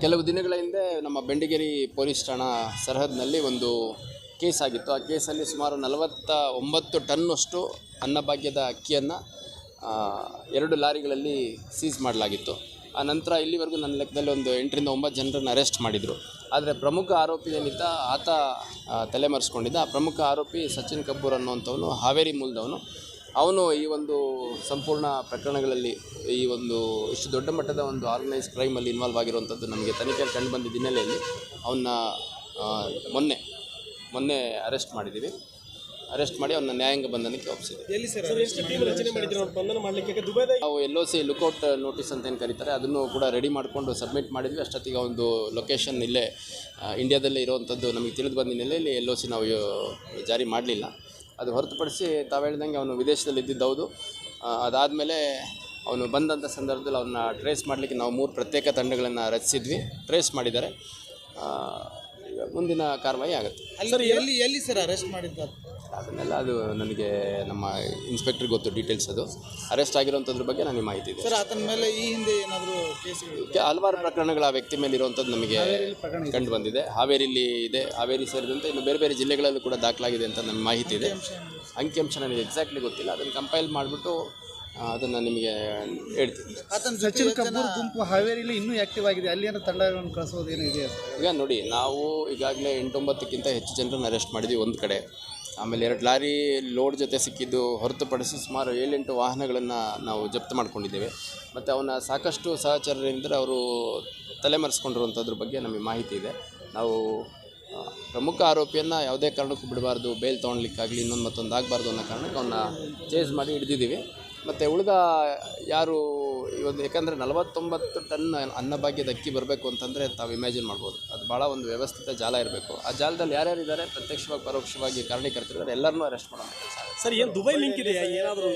ಕೆಲವು ದಿನಗಳ ಹಿಂದೆ ನಮ್ಮ ಬೆಂಡಿಗೇರಿ ಪೊಲೀಸ್ ಠಾಣಾ ಸರಹದ್ನಲ್ಲಿ ಒಂದು ಕೇಸ್ ಆಗಿತ್ತು. ಆ ಕೇಸಲ್ಲಿ ಸುಮಾರು 49 ಟನ್ನಷ್ಟು ಅನ್ನಭಾಗ್ಯದ ಅಕ್ಕಿಯನ್ನು 2 ಲಾರಿಗಳಲ್ಲಿ ಸೀಸ್ ಮಾಡಲಾಗಿತ್ತು. ಆ ನಂತರ ಇಲ್ಲಿವರೆಗೂ ನನ್ನ ಲೆಕ್ಕದಲ್ಲಿ ಒಂದು 8 ರಿಂದ 9 ಜನರನ್ನು ಅರೆಸ್ಟ್ ಮಾಡಿದರು. ಆದರೆ ಪ್ರಮುಖ ಆರೋಪಿ ಏನಿದ್ದ ಆತ ತಲೆಮರೆಸ್ಕೊಂಡಿದ್ದ. ಆ ಪ್ರಮುಖ ಆರೋಪಿ ಸಚಿನ್ ಕಬ್ಬೂರ್ ಅನ್ನುವಂಥವನು ಹಾವೇರಿ ಮೂಲದವನು. ಅವನು ಈ ಒಂದು ಸಂಪೂರ್ಣ ಪ್ರಕರಣಗಳಲ್ಲಿ ಈ ಒಂದು ಇಷ್ಟು ದೊಡ್ಡ ಮಟ್ಟದ ಒಂದು ಆರ್ಗನೈಸ್ ಕ್ರೈಮಲ್ಲಿ ಇನ್ವಾಲ್ವ್ ಆಗಿರುವಂಥದ್ದು ನಮಗೆ ತನಿಖೆಯಲ್ಲಿ ಕಂಡು ಬಂದಿದ್ದ ಹಿನ್ನೆಲೆಯಲ್ಲಿ ಅವನ್ನ ಮೊನ್ನೆ ಅರೆಸ್ಟ್ ಮಾಡಿದ್ದೀವಿ. ಅರೆಸ್ಟ್ ಮಾಡಿ ಅವನ್ನ ನ್ಯಾಯಾಂಗ ಬಂಧನಕ್ಕೆ ಒಪ್ಪಿಸಿದೆ. ನಾವು LOC ಲುಕೌಟ್ ನೋಟಿಸ್ ಅಂತ ಏನು ಕರೀತಾರೆ ಅದನ್ನು ಕೂಡ ರೆಡಿ ಮಾಡಿಕೊಂಡು ಸಬ್ಮಿಟ್ ಮಾಡಿದ್ವಿ. ಅಷ್ಟೊತ್ತಿಗೆ ಒಂದು ಲೊಕೇಶನ್ ಇಲ್ಲೇ ಇಂಡಿಯಾದಲ್ಲೇ ಇರುವಂಥದ್ದು ನಮಗೆ ತಿಳಿದು ಬಂದ ಹಿನ್ನೆಲೆಯಲ್ಲಿ LOC ನಾವು ಜಾರಿ ಮಾಡಲಿಲ್ಲ. ಅದು ಹೊರತುಪಡಿಸಿ ತಾವು ಹೇಳ್ದಂಗೆ ಅವನು ವಿದೇಶದಲ್ಲಿ ಇದ್ದಿದ್ದು ಹೌದು. ಅದಾದಮೇಲೆ ಅವನು ಬಂದಂಥ ಸಂದರ್ಭದಲ್ಲಿ ಅವನ್ನ ಟ್ರೇಸ್ ಮಾಡಲಿಕ್ಕೆ ನಾವು 3 ಪ್ರತ್ಯೇಕ ತಂಡಗಳನ್ನು ರಚಿಸಿದ್ವಿ. ಟ್ರೇಸ್ ಮಾಡಿದ್ದಾರೆ. ಮುಂದಿನ ಕಾರ್ಯವಾಹಿ ಆಗುತ್ತೆ. ಎಲ್ಲಿ ಸರ್ ಅರೆಸ್ಟ್ ಮಾಡಿದ್ದಾರೆ ಅದನ್ನೆಲ್ಲ ಅದು ನನಗೆ ನಮ್ಮ ಇನ್ಸ್ಪೆಕ್ಟ್ರಿಗೆ ಗೊತ್ತು ಡೀಟೇಲ್ಸ್. ಅದು ಅರೆಸ್ಟ್ ಆಗಿರೋಂಥದ್ರ ಬಗ್ಗೆ ನನಗೆ ಮಾಹಿತಿ ಇದೆ ಸರ್. ಆತನ ಮೇಲೆ ಈ ಹಿಂದೆ ಏನಾದರೂ ಕೇಸ್ಗಳು ಹಲವಾರು ಪ್ರಕರಣಗಳು ಆ ವ್ಯಕ್ತಿ ಮೇಲೆ ಇರುವಂಥದ್ದು ನಮಗೆ ಕಂಡು ಬಂದಿದೆ. ಹಾವೇರಿಲಿ ಇದೆ, ಹಾವೇರಿ ಸೇರಿದಂತೆ ಇನ್ನು ಬೇರೆ ಬೇರೆ ಜಿಲ್ಲೆಗಳಲ್ಲೂ ಕೂಡ ದಾಖಲಾಗಿದೆ ಅಂತ ನಮಗೆ ಮಾಹಿತಿ ಇದೆ. ಅಂಕಿಅಂಶ ನನಗೆ ಎಕ್ಸಾಕ್ಟ್ಲಿ ಗೊತ್ತಿಲ್ಲ. ಅದನ್ನು ಕಂಪೈಲ್ ಮಾಡಿಬಿಟ್ಟು ಅದನ್ನು ನಿಮಗೆ ಹೇಳ್ತೀನಿ. ಸಚಿನ್ ಕಬ್ಬೂರ್ ಗುಂಪು ಹಾವೇರಿಲಿ ಇನ್ನೂ ಆ್ಯಕ್ಟಿವ್ ಆಗಿದೆ. ಅಲ್ಲಿ ಏನೋ ತಂಡಗಳನ್ನು ಕಳಿಸೋದು ಏನೋ ಇದೆ. ಈಗ ನೋಡಿ, ನಾವು ಈಗಾಗಲೇ 8-9ಕ್ಕಿಂತ ಹೆಚ್ಚು ಜನರನ್ನು ಅರೆಸ್ಟ್ ಮಾಡಿದ್ವಿ ಒಂದು ಕಡೆ. ಆಮೇಲೆ 2 ಲಾರಿ ಲೋಡ್ ಜೊತೆ ಸಿಕ್ಕಿದ್ದು ಹೊರತುಪಡಿಸಿ ಸುಮಾರು 7-8 ವಾಹನಗಳನ್ನು ನಾವು ಜಪ್ತು ಮಾಡ್ಕೊಂಡಿದ್ದೇವೆ. ಮತ್ತು ಅವನ ಸಾಕಷ್ಟು ಸಹಚರರಿಂದರೆ ಅವರು ತಲೆಮರೆಸ್ಕೊಂಡಿರುವಂಥದ್ರ ಬಗ್ಗೆ ನಮಗೆ ಮಾಹಿತಿ ಇದೆ. ನಾವು ಪ್ರಮುಖ ಆರೋಪಿಯನ್ನು ಯಾವುದೇ ಕಾರಣಕ್ಕೂ ಬಿಡಬಾರ್ದು, ಬೇಲ್ ತೊಗೊಳ್ಲಿಕ್ಕಾಗಲಿ ಇನ್ನೊಂದು ಮತ್ತೊಂದು ಆಗಬಾರ್ದು ಅನ್ನೋ ಕಾರಣಕ್ಕೆ ಅವನ್ನ ಚೇಸ್ ಮಾಡಿ ಹಿಡಿದಿದ್ದೀವಿ. ಮತ್ತು ಉಳಿದ ಯಾರು ಇವತ್ತು ಯಾಕಂದರೆ 49 ಟನ್ ಅನ್ನಭಾಗ್ಯದ ಅಕ್ಕಿ ಬರಬೇಕು ಅಂತಂದರೆ ತಾವು ಇಮ್ಯಾಜಿನ್ ಮಾಡ್ಬೋದು. ಅದು ಭಾಳ ಒಂದು ವ್ಯವಸ್ಥಿತ ಜಾಲ ಇರಬೇಕು. ಆ ಜಾಲದಲ್ಲಿ ಯಾರ್ಯಾರಿದ್ದಾರೆ ಪ್ರತ್ಯಕ್ಷವಾಗಿ ಪರೋಕ್ಷವಾಗಿ ಕಾರಣೀಕರ್ತರಿದ್ದಾರೆ ಎಲ್ಲರನ್ನೂ ಅರೆಸ್ಟ್ ಮಾಡೋಣ ಕೆಲಸ. ಸರ್, ಏನು ದುಬೈ ಲಿಂಕ್ ಇದೆಯಾ ಏನಾದರೂ?